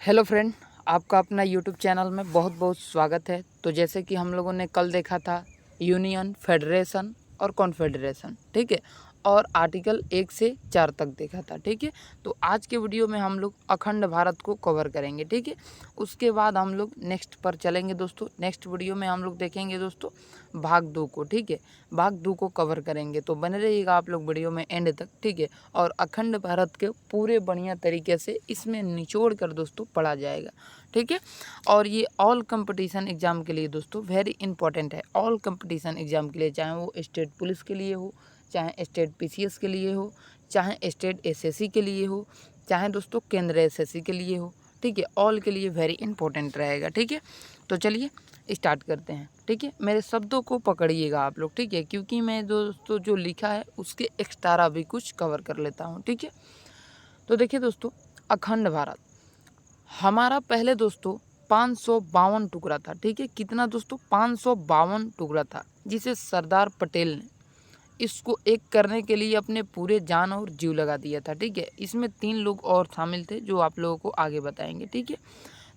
Hello friend, आपका अपना YouTube channel में बहुत बहुत स्वागत है। तो जैसे कि हम लोगों ने कल देखा था यूनियन, फेडरेशन और कॉन्फेडरेशन, ठीक है, और आर्टिकल 1 से 4 तक देखा था, ठीक है। तो आज के वीडियो में हम लोग अखंड भारत को कवर करेंगे, ठीक है। उसके बाद हम लोग नेक्स्ट पर चलेंगे दोस्तों। नेक्स्ट वीडियो में हम लोग देखेंगे दोस्तों भाग 2 को, ठीक है। भाग 2 को कवर करेंगे, तो बने रहिएगा आप लोग वीडियो में एंड तक, ठीक है। और अखंड भारत के पूरे बढ़िया तरीके से इसमें निचोड़ कर दोस्तों पढ़ा जाएगा, ठीक है। और ये ऑल कंपटीशन एग्ज़ाम के लिए दोस्तों वेरी इंपॉर्टेंट है। ऑल कंपटीशन एग्ज़ाम के लिए, चाहे वो स्टेट पुलिस के लिए हो, चाहे स्टेट पीसीएस के लिए हो, चाहे स्टेट एसएससी के लिए हो, चाहे दोस्तों केंद्रीय एसएससी के लिए हो, ठीक है। ऑल के लिए वेरी इंपॉर्टेंट रहेगा, ठीक है। तो चलिए स्टार्ट करते हैं, ठीक है। मेरे शब्दों को पकड़िएगा आप लोग, ठीक है, क्योंकि मैं दोस्तों जो लिखा है उसके एक्स्ट्रा भी कुछ कवर कर लेता हूँ, ठीक है। तो देखिए दोस्तों, अखंड भारत हमारा पहले दोस्तों 552 टुकड़ा था, ठीक है। कितना दोस्तों? 552 टुकड़ा था, जिसे सरदार पटेल ने इसको एक करने के लिए अपने पूरे जान और जीव लगा दिया था, ठीक है। इसमें 3 लोग और शामिल थे जो आप लोगों को आगे बताएंगे, ठीक है।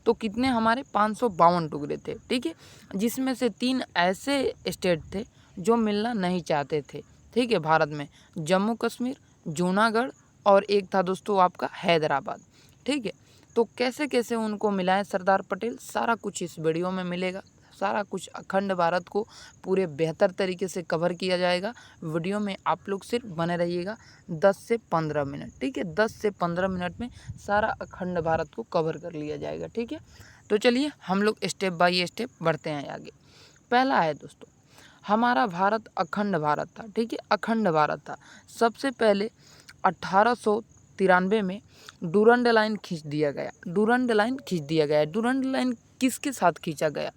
तो कितने हमारे 552 टुकड़े थे, ठीक है, जिसमें से 3 ऐसे स्टेट थे जो मिलना नहीं चाहते थे, ठीक है, भारत में। जम्मू कश्मीर, जूनागढ़ और एक था दोस्तों आपका हैदराबाद, ठीक है। तो कैसे कैसे उनको मिलाएं सरदार पटेल, सारा कुछ इस वीडियो में मिलेगा। सारा कुछ अखंड भारत को पूरे बेहतर तरीके से कवर किया जाएगा। वीडियो में आप लोग सिर्फ बने रहिएगा 10 से 15 मिनट, ठीक है। 10 से 15 मिनट में सारा अखंड भारत को कवर कर लिया जाएगा, ठीक है। तो चलिए हम लोग स्टेप बाय स्टेप बढ़ते हैं आगे। पहला है दोस्तों, हमारा भारत अखंड भारत था, ठीक है, अखंड भारत था। सबसे पहले 1893 में डूरंड लाइन खींच दिया गया। डूरंड लाइन खींच दिया गया। डूरंड लाइन किसके साथ खींचा गया?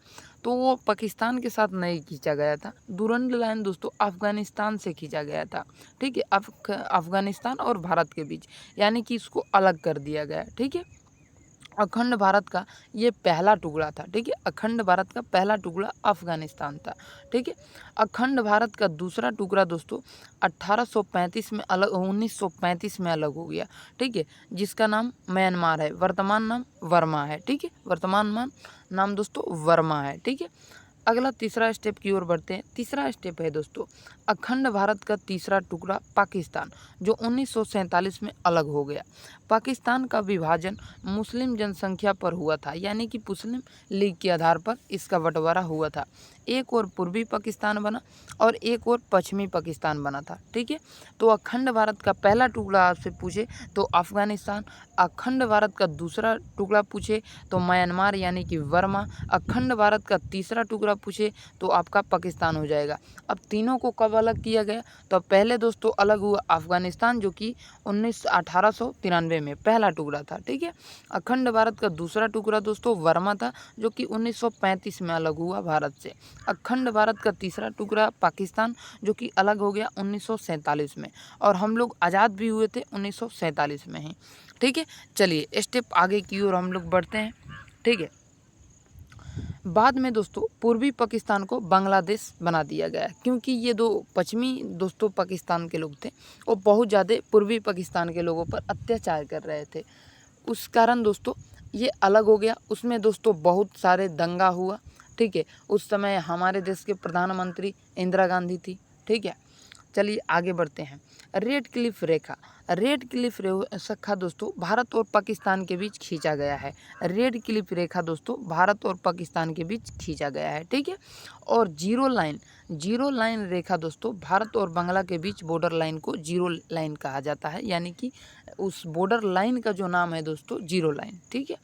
तो वो पाकिस्तान के साथ नहीं खींचा गया था। डूरंड लाइन दोस्तों अफ़गानिस्तान से खींचा गया था, ठीक है। अफ़गानिस्तान और भारत के बीच, यानी कि इसको अलग कर दिया गया, ठीक है। अखंड भारत का ये पहला टुकड़ा था, ठीक है। अखंड भारत का पहला टुकड़ा अफ़गानिस्तान था, ठीक है। अखंड भारत का दूसरा टुकड़ा दोस्तों 1835 में अलग 1935 में अलग हो गया, ठीक है, जिसका नाम म्यांमार है। वर्तमान नाम वर्मा है, ठीक है। वर्तमान नाम दोस्तों वर्मा है, ठीक है। अगला तीसरा स्टेप की ओर बढ़ते हैं। तीसरा स्टेप है दोस्तों अखंड भारत का तीसरा टुकड़ा पाकिस्तान, जो 1947 में अलग हो गया। पाकिस्तान का विभाजन मुस्लिम जनसंख्या पर हुआ था, यानी कि मुस्लिम लीग के आधार पर इसका बंटवारा हुआ था। एक और पूर्वी पाकिस्तान बना और एक और पश्चिमी पाकिस्तान बना था, ठीक है। तो अखंड भारत का पहला टुकड़ा आपसे पूछे तो अफ़गानिस्तान, अखंड भारत का दूसरा टुकड़ा पूछे तो म्यांमार यानी कि वर्मा, अखंड भारत का तीसरा टुकड़ा पूछे तो आपका पाकिस्तान हो जाएगा। अब तीनों को कब अलग किया गया? तो पहले दोस्तों अलग हुआ अफ़गानिस्तान, जो कि 1893 में पहला टुकड़ा था, ठीक है। अखंड भारत का दूसरा टुकड़ा दोस्तों वर्मा था, जो कि 1935 में अलग हुआ भारत से। अखंड भारत का तीसरा टुकड़ा पाकिस्तान, जो कि अलग हो गया 1947 में, और हम लोग आज़ाद भी हुए थे 1947 में ही, ठीक है। चलिए स्टेप आगे की ओर हम लोग बढ़ते हैं, ठीक है। बाद में दोस्तों पूर्वी पाकिस्तान को बांग्लादेश बना दिया गया, क्योंकि ये दो पश्चिमी दोस्तों पाकिस्तान के लोग थे, वो बहुत ज़्यादा पूर्वी पाकिस्तान के लोगों पर अत्याचार कर रहे थे। उस कारण दोस्तों ये अलग हो गया। उसमें दोस्तों बहुत सारे दंगा हुआ, ठीक है। उस समय हमारे देश के प्रधानमंत्री इंदिरा गांधी थी, ठीक है। चलिए आगे बढ़ते हैं। रेड क्लिफ रेखा, रेड क्लिफ रेखा दोस्तों भारत और पाकिस्तान के बीच खींचा गया है। रेड क्लिफ रेखा दोस्तों भारत और पाकिस्तान के बीच खींचा गया है, ठीक है। और जीरो लाइन, जीरो लाइन रेखा दोस्तों भारत और बांग्ला के बीच बॉर्डर लाइन को जीरो लाइन कहा जाता है, यानी कि उस बॉर्डर लाइन का जो नाम है दोस्तों जीरो लाइन, ठीक है।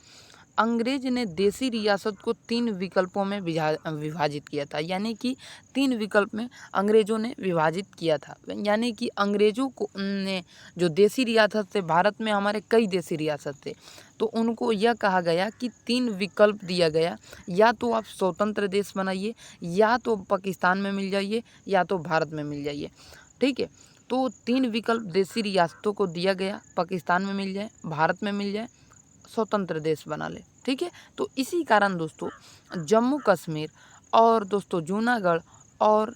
अंग्रेज ने देसी रियासत को 3 विकल्पों में विभाजित किया था, यानी कि 3 विकल्प में अंग्रेज़ों ने विभाजित किया था। यानी कि अंग्रेज़ों को ने जो देसी रियासत थे, भारत में हमारे कई देसी रियासत थे, तो उनको यह कहा गया कि 3 विकल्प दिया गया, या तो आप स्वतंत्र देश बनाइए, या तो पाकिस्तान में मिल जाइए, या तो भारत में मिल जाइए, ठीक है। तो 3 विकल्प देसी रियासतों को दिया गया, पाकिस्तान में मिल जाए, भारत में मिल जाए, स्वतंत्र देश बना ले, ठीक है। तो इसी कारण दोस्तों जम्मू कश्मीर और दोस्तों जूनागढ़ और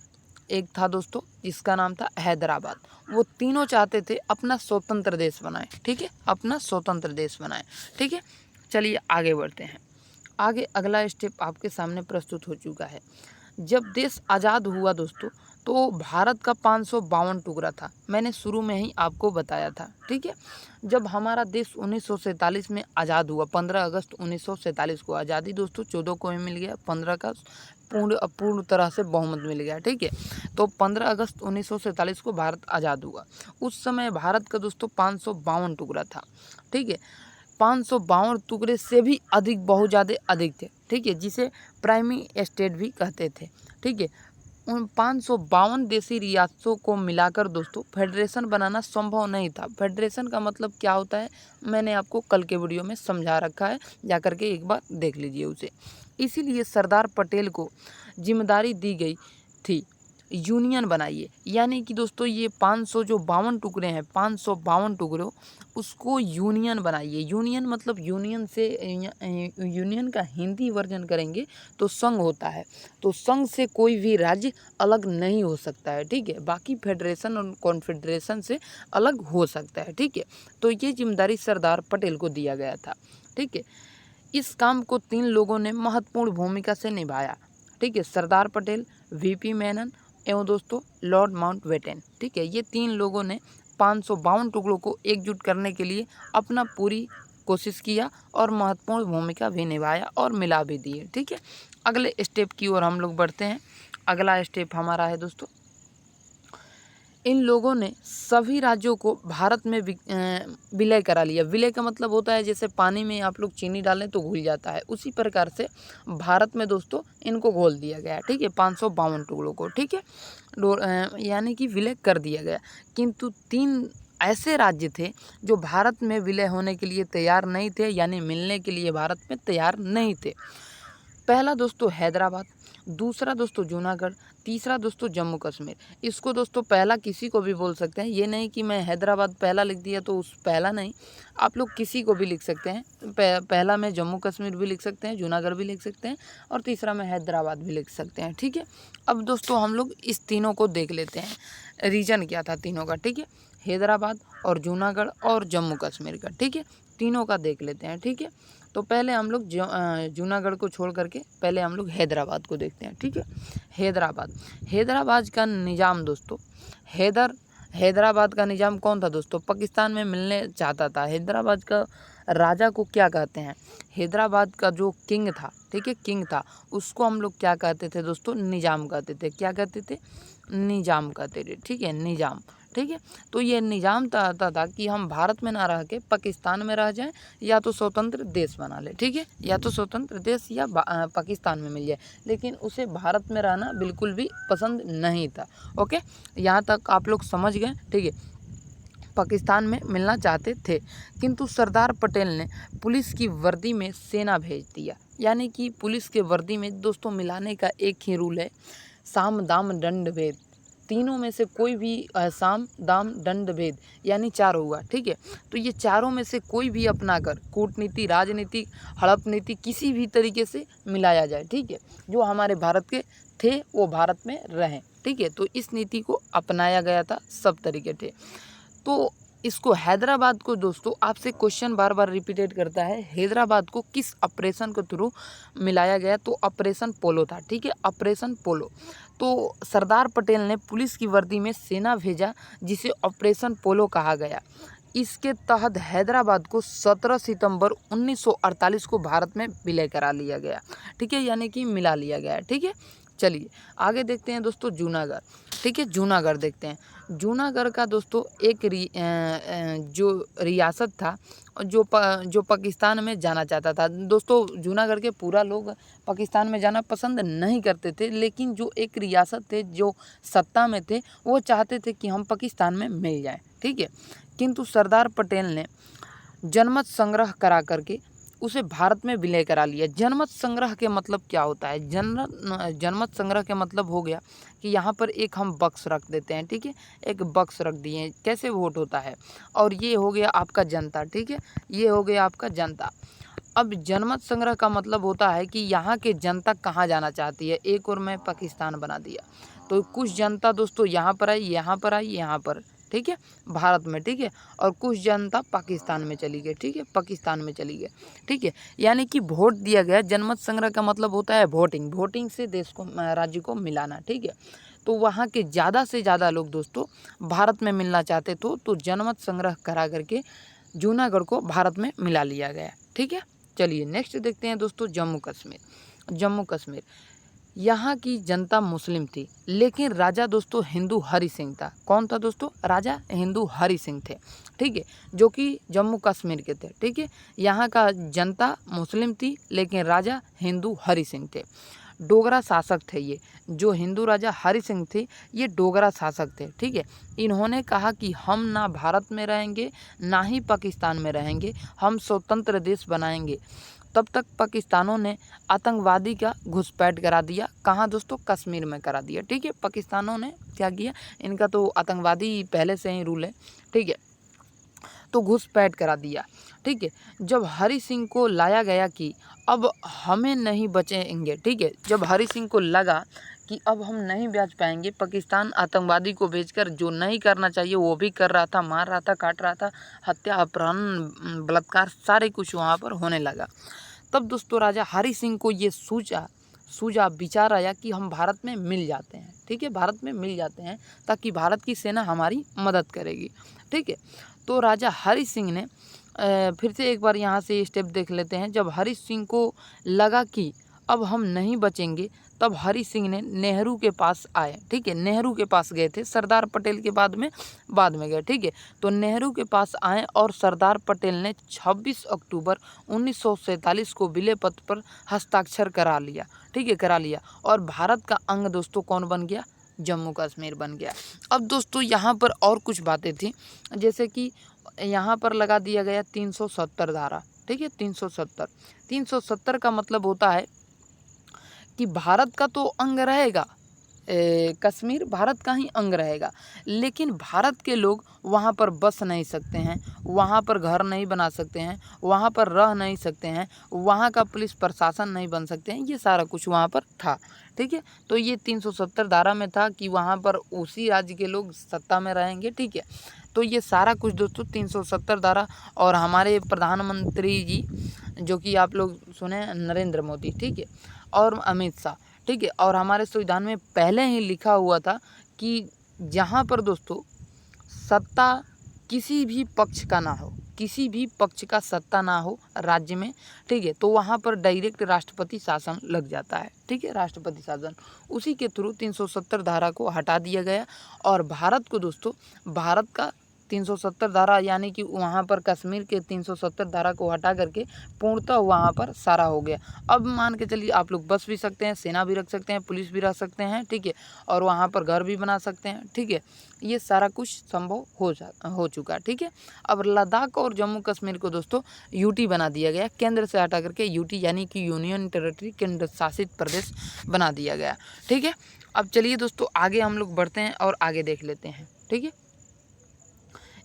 एक था दोस्तों जिसका नाम था हैदराबाद, वो तीनों चाहते थे अपना स्वतंत्र देश बनाए, ठीक है, अपना स्वतंत्र देश बनाए, ठीक है। चलिए आगे बढ़ते हैं। आगे अगला स्टेप आपके सामने प्रस्तुत हो चुका है। जब देश आज़ाद हुआ दोस्तों, तो भारत का 552 टुकड़ा था। मैंने शुरू में ही आपको बताया था, ठीक है। जब हमारा देश 1947 में आज़ाद हुआ, 15 अगस्त 1947 को आज़ादी दोस्तों 14 को ही मिल गया, 15 का पूर्ण तरह से बहुमत मिल गया, ठीक है। तो 15 अगस्त 1947 को भारत आज़ाद हुआ। उस समय भारत का दोस्तों 552 टुकड़ा था, ठीक है। 552 टुकड़े से भी अधिक, बहुत ज़्यादा अधिक थे, ठीक है, जिसे प्राइमी स्टेट भी कहते थे, ठीक है। उन 552 देशी रियासतों को मिलाकर दोस्तों फेडरेशन बनाना संभव नहीं था। फेडरेशन का मतलब क्या होता है मैंने आपको कल के वीडियो में समझा रखा है, जाकर के एक बार देख लीजिए उसे। इसीलिए सरदार पटेल को जिम्मेदारी दी गई थी यूनियन बनाइए, यानी कि दोस्तों ये 552 टुकड़े हैं, 552 टुकड़ों उसको यूनियन बनाइए। यूनियन मतलब यूनियन से यूनियन का हिंदी वर्जन करेंगे तो संघ होता है, तो संघ से कोई भी राज्य अलग नहीं हो सकता है, ठीक है। बाकी फेडरेशन और कॉन्फेडरेशन से अलग हो सकता है, ठीक है। तो ये जिम्मेदारी सरदार पटेल को दिया गया था, ठीक है। इस काम को 3 लोगों ने महत्वपूर्ण भूमिका से निभाया, ठीक है। सरदार पटेल, वीपी मेनन एवं दोस्तों लॉर्ड माउंटबेटन, ठीक है। ये 3 लोगों ने 552 टुकड़ों को एकजुट करने के लिए अपना पूरी कोशिश किया और महत्वपूर्ण भूमिका भी निभाया और मिला भी दिए, ठीक है। अगले स्टेप की ओर हम लोग बढ़ते हैं। अगला स्टेप हमारा है दोस्तों, इन लोगों ने सभी राज्यों को भारत में विलय करा लिया। विलय का मतलब होता है जैसे पानी में आप लोग चीनी डालें तो घुल जाता है, उसी प्रकार से भारत में दोस्तों इनको घोल दिया गया, ठीक है, 552 टुकड़ों को, ठीक है, यानी कि विलय कर दिया गया। किंतु 3 ऐसे राज्य थे जो भारत में विलय होने के लिए तैयार नहीं थे, यानी मिलने के लिए भारत में तैयार नहीं थे। पहला दोस्तों हैदराबाद, दूसरा दोस्तों जूनागढ़, तीसरा दोस्तों जम्मू कश्मीर। इसको दोस्तों पहला किसी को भी बोल सकते हैं, ये नहीं कि मैं हैदराबाद पहला लिख दिया तो उस पहला नहीं, आप लोग किसी को भी लिख सकते हैं। पहला में जम्मू कश्मीर भी लिख सकते हैं, जूनागढ़ भी लिख सकते हैं और तीसरा में हैदराबाद भी लिख सकते हैं, ठीक है। अब दोस्तों हम लोग इस तीनों को देख लेते हैं, रीजन क्या था तीनों का, ठीक है। हैदराबाद और जूनागढ़ और जम्मू कश्मीर का, ठीक है, तीनों का देख लेते हैं, ठीक है। तो पहले हम लोग जूनागढ़ को छोड़ करके पहले हम लोग हैदराबाद को देखते हैं, ठीक है। हैदराबाद का निज़ाम दोस्तों, हैदराबाद का निज़ाम कौन था दोस्तों, पाकिस्तान में मिलने चाहता था। हैदराबाद का राजा को क्या कहते हैं, हैदराबाद का जो किंग था, ठीक है, किंग था, उसको हम लोग क्या कहते थे दोस्तों, निज़ाम कहते थे। क्या कहते थे, निज़ाम कहते थे, ठीक है, निज़ाम, ठीक है। तो ये निज़ाम चाहता था कि हम भारत में ना रह के पाकिस्तान में रह जाएं, या तो स्वतंत्र देश बना ले, ठीक है, या तो स्वतंत्र देश या पाकिस्तान में मिल जाए, लेकिन उसे भारत में रहना बिल्कुल भी पसंद नहीं था। ओके, यहाँ तक आप लोग समझ गए, ठीक है। पाकिस्तान में मिलना चाहते थे, किंतु सरदार पटेल ने पुलिस की वर्दी में सेना भेज दिया। यानी कि पुलिस के वर्दी में दोस्तों मिलाने का एक ही रूल है, साम दाम दंड भेद, तीनों में से कोई भी साम दाम दंड भेद यानी 4 हुआ, ठीक है। तो ये चारों में से कोई भी अपना कर कूटनीति, राजनीति, हड़प नीति किसी भी तरीके से मिलाया जाए, ठीक है, जो हमारे भारत के थे वो भारत में रहें, ठीक है। तो इस नीति को अपनाया गया था, सब तरीके थे। तो इसको हैदराबाद को दोस्तों आपसे क्वेश्चन बार बार रिपीटेड करता है, हैदराबाद को किस ऑपरेशन के थ्रू मिलाया गया, तो ऑपरेशन पोलो था, ठीक है, ऑपरेशन पोलो। तो सरदार पटेल ने पुलिस की वर्दी में सेना भेजा जिसे ऑपरेशन पोलो कहा गया। इसके तहत हैदराबाद को 17 सितंबर 1948 को भारत में विलय करा लिया गया, ठीक है, यानी कि मिला लिया गया, ठीक है। चलिए आगे देखते हैं दोस्तों जूनागढ़, ठीक है, जूनागढ़ देखते हैं। जूनागढ़ का दोस्तों एक जो रियासत था जो पाकिस्तान में जाना चाहता था। दोस्तों जूनागढ़ के पूरा लोग पाकिस्तान में जाना पसंद नहीं करते थे, लेकिन जो एक रियासत थे जो सत्ता में थे वो चाहते थे कि हम पाकिस्तान में मिल जाएं, ठीक है। किंतु सरदार पटेल ने जनमत संग्रह करा करके उसे भारत में विलय करा लिया। जनमत संग्रह के मतलब क्या होता है, जनमत संग्रह के मतलब हो गया कि यहाँ पर एक हम बक्स रख देते हैं, ठीक है, एक बक्स रख दिए, कैसे वोट होता है, और ये हो गया आपका जनता, ठीक है, ये हो गया आपका जनता। अब जनमत संग्रह का मतलब होता है कि यहाँ के जनता कहाँ जाना चाहती है। एक और मैं पाकिस्तान बना दिया तो कुछ जनता दोस्तों यहाँ पर आई, यहाँ पर आई, यहाँ पर, ठीक है, भारत में, ठीक है, और कुछ जनता पाकिस्तान में चली गई, ठीक है, पाकिस्तान में चली गई, ठीक है। यानी कि वोट दिया गया। जनमत संग्रह का मतलब होता है वोटिंग, वोटिंग से देश को, राज्य को मिलाना, ठीक है। तो वहाँ के ज़्यादा से ज़्यादा लोग दोस्तों भारत में मिलना चाहते तो जनमत संग्रह करा करके जूनागढ़ को भारत में मिला लिया गया, ठीक है। चलिए नेक्स्ट देखते हैं दोस्तों जम्मू कश्मीर। जम्मू कश्मीर, यहाँ की जनता मुस्लिम थी, लेकिन राजा दोस्तों हिंदू हरि सिंह था। कौन था दोस्तों? राजा हिंदू हरि सिंह थे, ठीक है, जो कि जम्मू कश्मीर के थे, ठीक है। यहाँ का जनता मुस्लिम थी, लेकिन राजा हिंदू हरि सिंह थे। डोगरा शासक थे ये, जो हिंदू राजा हरि सिंह थे ये डोगरा शासक थे, ठीक है। इन्होंने कहा कि हम ना भारत में रहेंगे ना ही पाकिस्तान में रहेंगे, हम स्वतंत्र देश बनाएंगे। तब तक पाकिस्तानों ने आतंकवादी का घुसपैठ करा दिया। कहाँ दोस्तों? कश्मीर में करा दिया, ठीक है। पाकिस्तानों ने क्या किया, इनका तो आतंकवादी पहले से ही रूल है, ठीक है, तो घुसपैठ करा दिया, ठीक है। जब हरि सिंह को लाया गया कि अब हमें नहीं बचेंगे, ठीक है, जब हरि सिंह को लगा कि अब हम नहीं बच पाएंगे, पाकिस्तान आतंकवादी को भेजकर जो नहीं करना चाहिए वो भी कर रहा था, मार रहा था, काट रहा था, हत्या, अपहरण, बलात्कार सारे कुछ वहाँ पर होने लगा। तब दोस्तों राजा हरि सिंह को ये सूझा विचार आया कि हम भारत में मिल जाते हैं, ठीक है, भारत में मिल जाते हैं ताकि भारत की सेना हमारी मदद करेगी, ठीक है। तो राजा हरि सिंह ने फिर से एक बार यहाँ से स्टेप देख लेते हैं। जब हरि सिंह को लगा कि अब हम नहीं बचेंगे, तब हरि सिंह ने नेहरू के पास आए, ठीक है, नेहरू के पास गए थे, सरदार पटेल के बाद में गए, ठीक है। तो नेहरू के पास आए और सरदार पटेल ने 26 अक्टूबर 1947 को विलय पत्र पर हस्ताक्षर करा लिया, ठीक है, करा लिया। और भारत का अंग दोस्तों कौन बन गया? जम्मू कश्मीर बन गया। अब दोस्तों यहाँ पर और कुछ बातें थी, जैसे कि यहाँ पर लगा दिया गया 370 धारा, ठीक है, 370 का मतलब होता है कि भारत का तो अंग रहेगा, कश्मीर भारत का ही अंग रहेगा, लेकिन भारत के लोग वहाँ पर बस नहीं सकते हैं, वहाँ पर घर नहीं बना सकते हैं, वहाँ पर रह नहीं सकते हैं, वहाँ का पुलिस प्रशासन नहीं बन सकते हैं, ये सारा कुछ वहाँ पर था, ठीक है। तो ये 370 धारा में था कि वहाँ पर उसी राज्य के लोग सत्ता में रहेंगे, ठीक है। तो ये सारा कुछ दोस्तों 370 धारा। और हमारे प्रधानमंत्री जी जो कि आप लोग सुने नरेंद्र मोदी, ठीक है, और अमित शाह, ठीक है, और हमारे संविधान में पहले ही लिखा हुआ था कि जहाँ पर दोस्तों सत्ता किसी भी पक्ष का ना हो, किसी भी पक्ष का सत्ता ना हो राज्य में, ठीक है, तो वहाँ पर डायरेक्ट राष्ट्रपति शासन लग जाता है, ठीक है, राष्ट्रपति शासन। उसी के थ्रू 370 धारा को हटा दिया गया और भारत को दोस्तों, भारत का 370 धारा यानी कि वहाँ पर कश्मीर के 370 धारा को हटा करके पूर्णतः वहाँ पर सारा हो गया। अब मान के चलिए आप लोग बस भी सकते हैं, सेना भी रख सकते हैं, पुलिस भी रख सकते हैं, ठीक है, और वहाँ पर घर भी बना सकते हैं, ठीक है। ये सारा कुछ संभव हो चुका, ठीक है। अब लद्दाख और जम्मू कश्मीर को दोस्तों यूटी बना दिया गया, केंद्र से हटा करके यूटी यानी कि यूनियन टेरिटरी, केंद्र शासित प्रदेश बना दिया गया, ठीक है। अब चलिए दोस्तों आगे हम लोग बढ़ते हैं और आगे देख लेते हैं, ठीक है।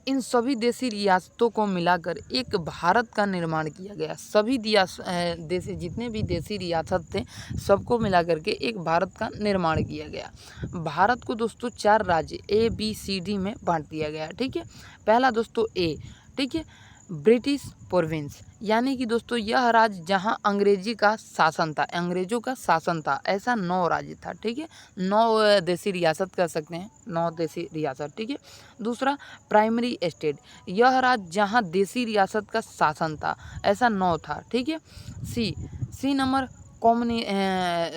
इन सभी देशी रियासतों को मिलाकर एक भारत का निर्माण किया गया। सभी देशी जितने भी देशी रियासत थे सबको मिलाकर के एक भारत का निर्माण किया गया। भारत को दोस्तों 4 राज्य ABCD में बांट दिया गया, ठीक है। पहला दोस्तों A, ठीक है, ब्रिटिश प्रोविंस, यानी कि दोस्तों यह राज्य जहां अंग्रेजी का शासन था, अंग्रेजों का शासन था, ऐसा 9 राज्य था, ठीक है, 9 देशी रियासत कह सकते हैं, 9 देशी रियासत, ठीक है। दूसरा प्राइमरी स्टेट, यह राज्य जहां देशी रियासत का शासन था, ऐसा 9 था, ठीक है। सी नंबर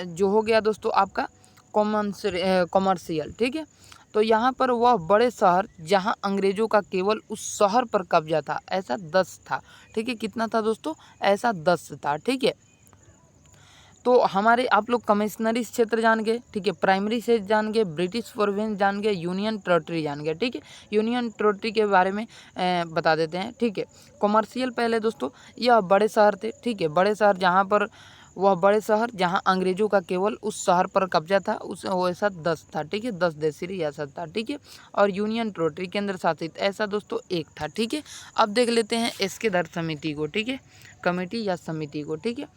जो हो गया दोस्तों आपका कॉमर्शियल, ठीक है। तो यहाँ पर वह बड़े शहर जहाँ अंग्रेजों का केवल उस शहर पर कब्जा था, ऐसा 10 था, ठीक है। कितना था दोस्तों? ऐसा 10 था, ठीक है। तो हमारे आप लोग कमिश्नरी क्षेत्र जान गए, ठीक है, प्राइमरी से जान गए, ब्रिटिश प्रोविंस जान गए, यूनियन टेरिटरी जान गए, ठीक है। यूनियन टेरिटरी के बारे में बता देते हैं, ठीक है। कॉमर्शियल पहले दोस्तों यह बड़े शहर थे, ठीक है, बड़े शहर जहाँ अंग्रेजों का केवल उस शहर पर कब्जा था, उस वैसा 10 था, ठीक है, 10 देशी रियासत था, ठीक है। और यूनियन टेरिटरी केंद्र शासित ऐसा दोस्तों 1 था, ठीक है। अब देख लेते हैं इसके दर समिति को, ठीक है, कमेटी या समिति को, ठीक है।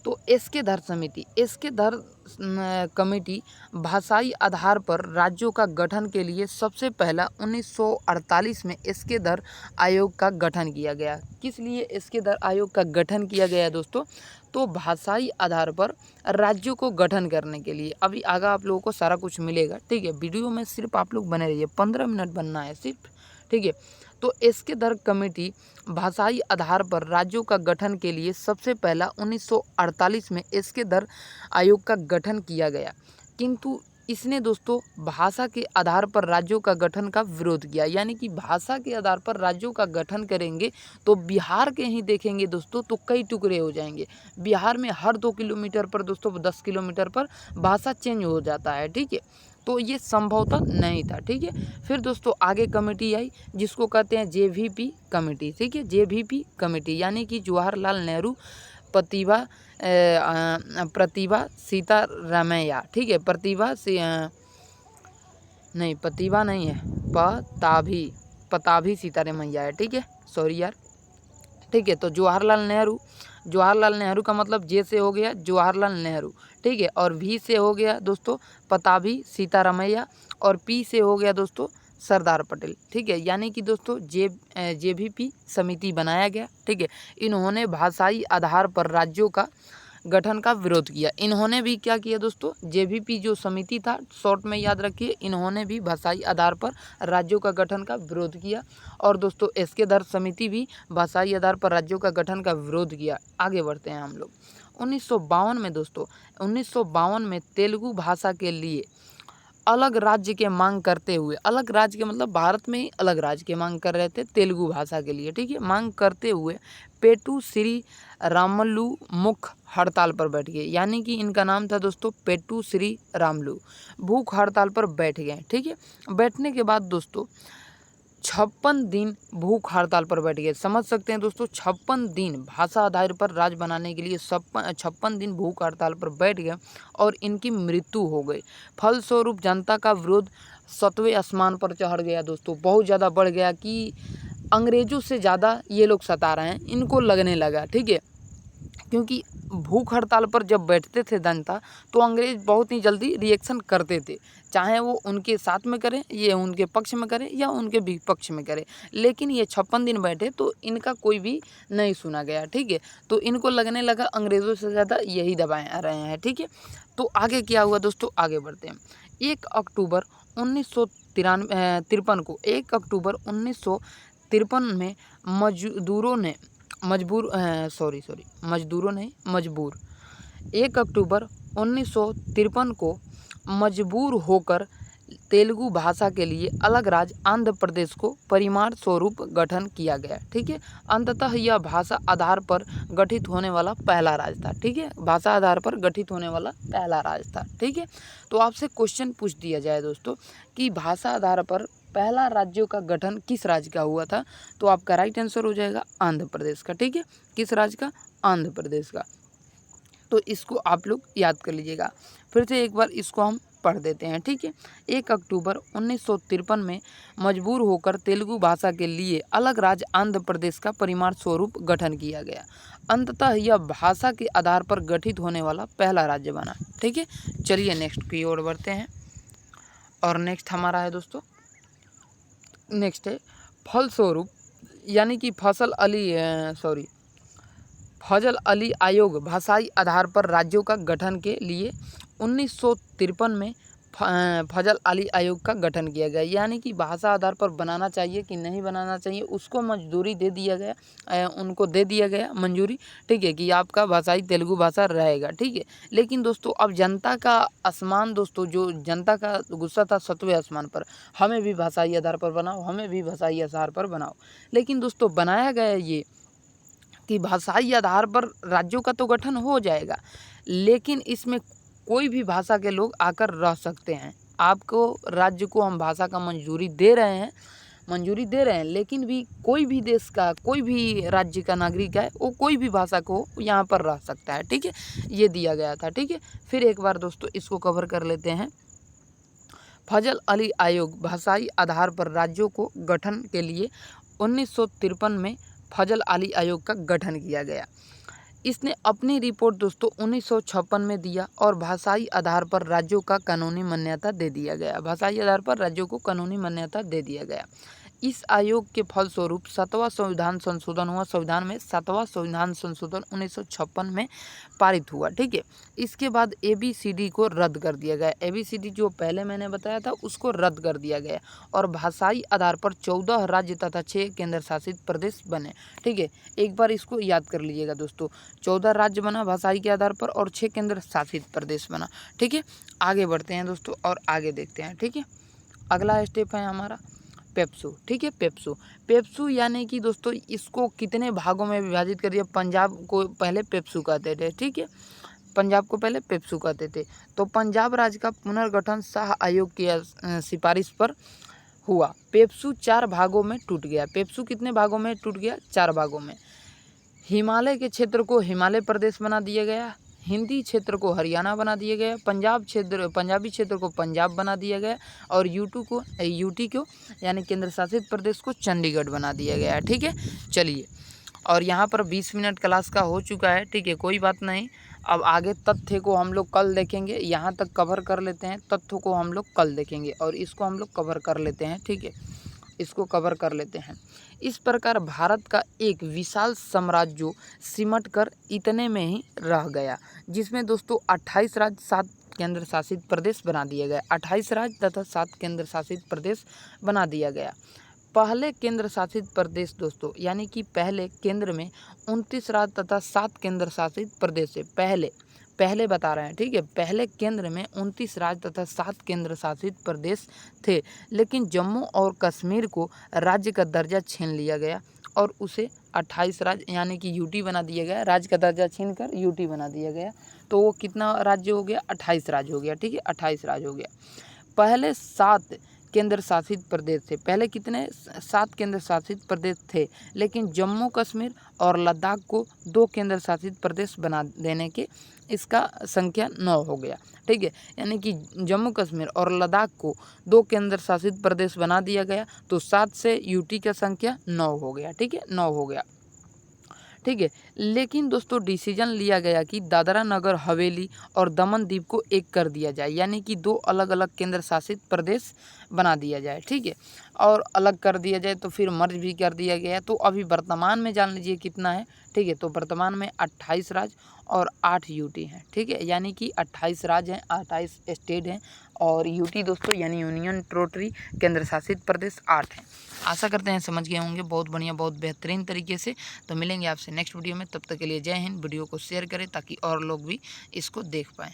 तो एस्केदर समिति, एस्केदर कमेटी भाषाई आधार पर राज्यों का गठन के लिए सबसे पहला 1948 में एस्केदर आयोग का गठन किया गया। किस लिए एस्केदर आयोग का गठन किया गया दोस्तों? तो भाषाई आधार पर राज्यों को गठन करने के लिए। अभी आगे आप लोगों को सारा कुछ मिलेगा, ठीक है। वीडियो में सिर्फ आप लोग बने रहिए, 15 मिनट बनना है सिर्फ, ठीक है। तो एस्केदर कमेटी भाषाई आधार पर राज्यों का गठन के लिए सबसे पहला 1948 में एस्केदर आयोग का गठन किया गया, किंतु इसने दोस्तों भाषा के आधार पर राज्यों का गठन का विरोध किया। यानी कि भाषा के आधार पर राज्यों का गठन करेंगे तो बिहार के ही देखेंगे दोस्तों तो कई टुकड़े हो जाएंगे। बिहार में हर 2 किलोमीटर पर दोस्तों 10 किलोमीटर पर भाषा चेंज हो जाता है, ठीक है। तो ये संभवतः नहीं था, ठीक है। फिर दोस्तों आगे कमेटी आई जिसको कहते हैं जेवीपी कमेटी, ठीक है। जेवीपी कमेटी यानी कि जवाहरलाल नेहरू प्रतिभा सीतारामैया, ठीक है। प्रतिभा नहीं है, पताभी सीतारामैया है, ठीक है। सॉरी यार, ठीक है। तो जवाहरलाल नेहरू का मतलब जे से हो गया जवाहरलाल नेहरू, ठीक है। और वी से हो गया दोस्तों पताभी सीतारामैया, और पी से हो गया दोस्तों सरदार पटेल, ठीक है। यानी कि दोस्तों जेवीपी समिति बनाया गया, ठीक है। इन्होंने भाषाई आधार पर राज्यों का गठन का विरोध किया। इन्होंने भी क्या किया दोस्तों? जेवीपी जो समिति था, शॉर्ट में याद रखिए, इन्होंने भी भाषाई आधार पर राज्यों का गठन का विरोध किया। और दोस्तों एस्केदर समिति भी भाषाई आधार पर राज्यों का गठन का विरोध किया। आगे बढ़ते हैं हम लोग 1952 में दोस्तों, 1952 में तेलुगु भाषा के लिए अलग राज्य के मांग करते हुए, अलग राज्य के मतलब भारत में ही अलग राज्य के मांग कर रहे थे तेलुगु भाषा के लिए, ठीक है। मांग करते हुए पेटू श्री रामलू मुख्य हड़ताल पर बैठ गए। यानी कि इनका नाम था दोस्तों पेटू श्री रामलू, भूख हड़ताल पर बैठ गए, ठीक है। बैठने के बाद दोस्तों 56 दिन भूख हड़ताल पर बैठ गए। समझ सकते हैं दोस्तों, 56 दिन भाषा आधार पर राज बनाने के लिए 56 दिन भूख हड़ताल पर बैठ गए और इनकी मृत्यु हो गई। फलस्वरूप जनता का विरोध 7वें आसमान पर चढ़ गया दोस्तों, बहुत ज़्यादा बढ़ गया कि अंग्रेज़ों से ज़्यादा ये लोग सता रहे हैं, इनको लगने लगा, ठीक है। क्योंकि भूख हड़ताल पर जब बैठते थे जनता तो अंग्रेज़ बहुत ही जल्दी रिएक्शन करते थे, चाहे वो उनके साथ में करें, ये उनके पक्ष में करें या उनके विपक्ष में करें। लेकिन ये 56 दिन बैठे तो इनका कोई भी नहीं सुना गया, ठीक है। तो इनको लगने लगा अंग्रेज़ों से ज़्यादा यही दबाए आ रहे हैं, ठीक है। तो आगे क्या हुआ दोस्तों? आगे बढ़ते हैं। 1 अक्टूबर 1953 को 1 अक्टूबर 1953 में मजबूर 1 अक्टूबर 1953 को मजबूर होकर तेलुगु भाषा के लिए अलग राज्य आंध्र प्रदेश को परिमाण स्वरूप गठन किया गया, ठीक है। अंततः यह भाषा आधार पर गठित होने वाला पहला राज्य था, ठीक है। भाषा आधार पर गठित होने वाला पहला राज्य था, ठीक है। तो आपसे क्वेश्चन पूछ दिया जाए दोस्तों कि भाषा आधार पर पहला राज्यों का गठन किस राज्य का हुआ था, तो आपका राइट आंसर हो जाएगा आंध्र प्रदेश का, ठीक है। किस राज्य का? आंध्र प्रदेश का। तो इसको आप लोग याद कर लीजिएगा। फिर से एक बार इसको हम पढ़ देते हैं, ठीक है। 1 अक्टूबर 1953 में मजबूर होकर तेलुगु भाषा के लिए अलग राज्य आंध्र प्रदेश का परिमाण स्वरूप गठन किया गया। अंततः यह भाषा के आधार पर गठित होने वाला पहला राज्य बना, ठीक है। चलिए नेक्स्ट की ओर बढ़ते हैं। और नेक्स्ट हमारा है दोस्तों, नेक्स्ट है फलस्वरूप, यानी कि फजल अली आयोग भाषाई आधार पर राज्यों का गठन के लिए 1953 में फजल अली आयोग का गठन किया गया। यानी कि भाषा आधार पर बनाना चाहिए कि नहीं बनाना चाहिए उसको मंजूरी दे दिया गया, उनको दे दिया गया मंजूरी, ठीक है, कि आपका भाषाई तेलुगु भाषा रहेगा, ठीक है। लेकिन दोस्तों अब जनता का आसमान दोस्तों, जो जनता का गुस्सा था 7वें आसमान पर, हमें भी भाषाई आधार पर बनाओ, हमें भी भाषाई आधार पर बनाओ। लेकिन दोस्तों बनाया गया ये कि भाषाई आधार पर राज्यों का तो गठन हो जाएगा, लेकिन इसमें कोई भी भाषा के लोग आकर रह सकते हैं। आपको राज्य को हम भाषा का मंजूरी दे रहे हैं, लेकिन भी कोई भी देश का, कोई भी राज्य का नागरिक है वो कोई भी भाषा को यहाँ पर रह सकता है, ठीक है। ये दिया गया था, ठीक है। फिर एक बार दोस्तों इसको कवर कर लेते हैं। फजल अली आयोग भाषाई आधार पर राज्यों को गठन के लिए 1953 में फजल अली आयोग का गठन किया गया। इसने अपनी रिपोर्ट दोस्तों 1956 में दिया और भाषाई आधार पर राज्यों का कानूनी मान्यता दे दिया गया। भाषाई आधार पर राज्यों को कानूनी मान्यता दे दिया गया। इस आयोग के फलस्वरूप 7वां संविधान संशोधन हुआ। संविधान में 7वां संविधान संशोधन 1956 में पारित हुआ। ठीक है, इसके बाद ABCD को रद्द कर दिया गया। ABCD जो पहले मैंने बताया था उसको रद्द कर दिया गया और भाषाई आधार पर 14 राज्य तथा 6 केंद्र शासित प्रदेश बने। ठीक है, एक बार इसको याद कर लीजिएगा दोस्तों, 14 राज्य बना भाषाई के आधार पर और 6 केंद्र शासित प्रदेश बना। ठीक है, आगे बढ़ते हैं दोस्तों और आगे देखते हैं। ठीक है, अगला स्टेप है हमारा पेप्सू। ठीक है, पेप्सू यानी कि दोस्तों इसको कितने भागों में विभाजित कर दिया। पंजाब को पहले पेप्सू कहते थे। ठीक है, पंजाब को पहले पेप्सू कहते थे। तो पंजाब राज्य का पुनर्गठन शाह आयोग की सिफारिश पर हुआ। पेप्सू 4 भागों में टूट गया। पेप्सू कितने भागों में टूट गया? 4 भागों में। हिमालय के क्षेत्र को हिमालय प्रदेश बना दिया गया, हिंदी क्षेत्र को हरियाणा बना दिया गया, पंजाबी क्षेत्र को पंजाब बना दिया गया और यूटी को यानी केंद्र शासित प्रदेश को चंडीगढ़ बना दिया गया। ठीक है, चलिए, और यहाँ पर 20 मिनट क्लास का हो चुका है। ठीक है, कोई बात नहीं, अब आगे तथ्य को हम लोग कल देखेंगे। यहाँ तक कवर कर लेते हैं, तथ्यों को हम लोग कल देखेंगे और इसको हम लोग कवर कर लेते हैं। ठीक है, इसको कवर कर लेते हैं। इस प्रकार भारत का एक विशाल साम्राज्य सिमट कर इतने में ही रह गया, जिसमें दोस्तों 28 राज्य 7 केंद्र शासित प्रदेश बना दिए गए। 28 राज्य तथा 7 केंद्र शासित प्रदेश बना दिया गया। पहले केंद्र शासित प्रदेश दोस्तों यानी कि पहले केंद्र में 29 राज्य तथा 7 केंद्र शासित प्रदेश है। पहले बता रहे हैं। ठीक है, पहले केंद्र में 29 राज्य तथा 7 केंद्र शासित प्रदेश थे, लेकिन जम्मू और कश्मीर को राज्य का दर्जा छीन लिया गया और उसे 28 राज्य यानी कि यूटी बना दिया गया। राज्य का दर्जा छीनकर यूटी बना दिया गया, तो वो कितना राज्य हो गया? 28 राज्य हो गया। ठीक है, 28 राज्य हो गया। पहले 7 केंद्र शासित प्रदेश थे। पहले कितने? 7 केंद्र शासित प्रदेश थे, लेकिन जम्मू कश्मीर और लद्दाख को 2 केंद्र शासित प्रदेश बना देने के इसका संख्या 9 हो गया। ठीक है, यानी कि जम्मू कश्मीर और लद्दाख को 2 केंद्र शासित प्रदेश बना दिया गया, तो 7 से यूटी का संख्या 9 हो गया। ठीक है, 9 हो गया। ठीक है, लेकिन दोस्तों डिसीजन लिया गया कि दादरा नगर हवेली और दमन दीव को एक कर दिया जाए, यानी कि 2 अलग अलग केंद्र शासित प्रदेश बना दिया जाए। ठीक है, और अलग कर दिया जाए तो फिर मर्ज भी कर दिया गया। तो अभी वर्तमान में जान लीजिए कितना है। ठीक है, तो वर्तमान में 28 राज्य और 8 यूटी हैं। ठीक है, यानी कि 28 राज्य हैं, 28 स्टेट हैं और यूटी दोस्तों यानी यूनियन टेरिटरी केंद्र शासित प्रदेश 8 हैं। आशा करते हैं समझ गए होंगे बहुत बढ़िया, बहुत बेहतरीन तरीके से। तो मिलेंगे आपसे नेक्स्ट वीडियो में, तब तक के लिए जय हिंद। वीडियो को शेयर करें ताकि और लोग भी इसको देख पाएँ।